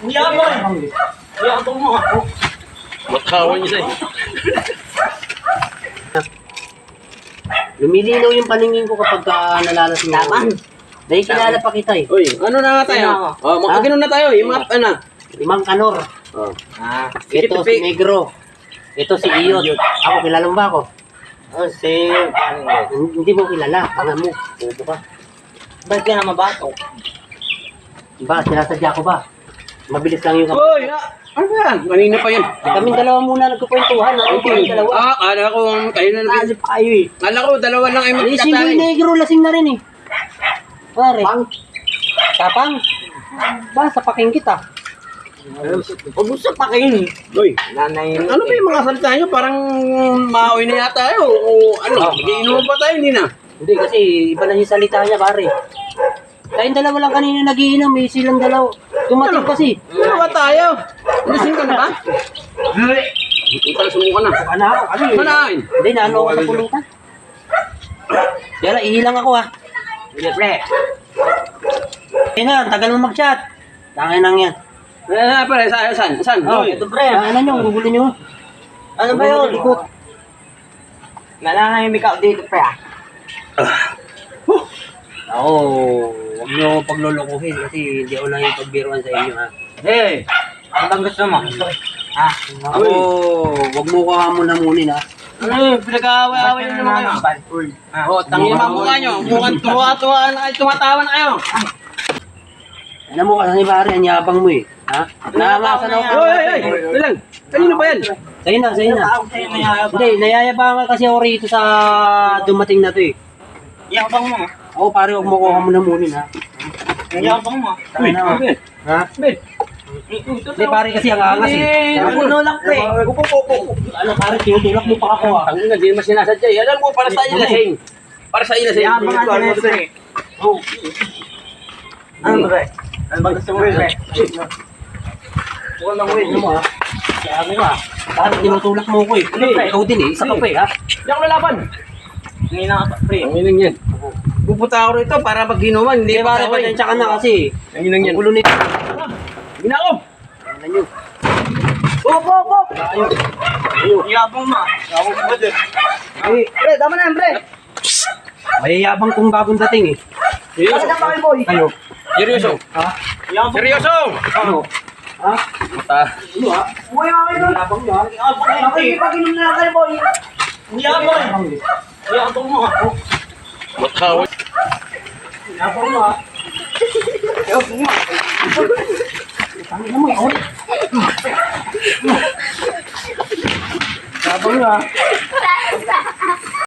Yabang! Yabang mo ako. Makawan niya sa'yo. Lumilinaw yung paningin ko kapag nalalasing ako. Tama. Dahil kilala pa kita eh. Uy, ano na nga tayo? Oh, magkagano na tayo. Imap, ano? Limang Kanor. Oh. Ito si Negro. Ito si Iyot. Ako, kilala mo ba ako? Oh, si... Hindi mo kilala. Tanga mo. Bobo ka. Ba't ka na mabato? Ba, sinasadya ko ba? Mabilis lang yung... Uy, ano ba yan? Kanina pa yan. Kaming dalawa muna nagkukwentuhan. Ano kaming dalawa? Kala ko kayo na nabig. Nalip pa kayo eh. Kala ko dalawa lang ay Eh, si Boy magkatay. Negro, lasing na rin eh. Pare. Tapang? Ba, sapaking kita. Huwag sa pakin. Uy, Nanay. ano ba yung mga salita nyo? Parang maawi na yata tayo. O ano, giinom pa tayo, hindi na. Hindi kasi iba na yung salita niya, pare. Tayong dalawa lang kanina nagiinom, eh, silang dalaw. Tumating kasi. Ano ba tayo? Lusing ka na ba? Utang sumuka na. Ano ako? Ano yun? Manahin. Hindi, naano ako sa pulutan. Yan, ihilang ako ah. Sige, pre. Kaya nga, tagal mo mag-chat. Tangin lang yan. Pare, saan? Oh, Uy, ito pre. Tangin na nyo, gugulo nyo. Ano ba yun? Ikot. Nananahimik ako dito, pre. Ako, huwag nyo paglulukuhin kasi hindi ako lang yung pagbiruan sa inyo ha. Hey! Ano bang gusto mo? Ha? Ako, huwag mo ka muna-munin ha. ano yun? Pinag-aaway-aaway na naman kayo. Oh, tangin mga mukha nyo. Mukhang tuwa-tuwa na kayo, tumatawa na kayo. Ano mo kasi pare, ang yabang mo eh. Ha? Nakamasan ako. Uy! Ilan? Kanino ba yan? Sa'yo na, sa'yo na. Hindi, nayayabangan kasi ako rito sa dumating na to eh. Yabang mo. Ako pare, huwag mo ko muna-munin ha. Yabang mo. Tama na. Ha? Hindi pare kasi ang angas eh. Puno lang, pre. Ano pare, tinutulak mo pa ako ah. Ang ina, di naman sinasadya. Alam mo, para sa ilasing. Para sa ilasing. Yabang ang dines, pre. Oh. Ano, pre? Ano bang gusto mo, pre? Huwag lang uwi. Ano mo ha? Sabi mo ha. Parang tinutulak mo ko eh. Ikaw din eh. Isa ka pa eh ha. Hindi ako lalaban. Hindi na ka, pre. Ang inang yan. Pupunta ako rito para mag-ginuman. Hindi Hindi pare, mag-away. pasensya ka na kasi. Ang inang yan. Ang gulo nito. Gina ko. Ano nyo? Op! Yabang mo. Yabang mo din. Eh, Pre, tama na yan, pre. may yabang kong bagong dating eh. Kasi na pa kayo, boy. Ano? Seryoso. Ha? Yabang. Seryoso. Ano? Ha? Mata. Ano ha? Uy, okay doon. Yabang nyo ha? Yabang yan, pre. Pag-inom na kayo, boy. Yabang. Yabang mo. Makawan. Yabang nyo ha? Yabang mo. Tangin mo ikaw. Yabang nyo ha?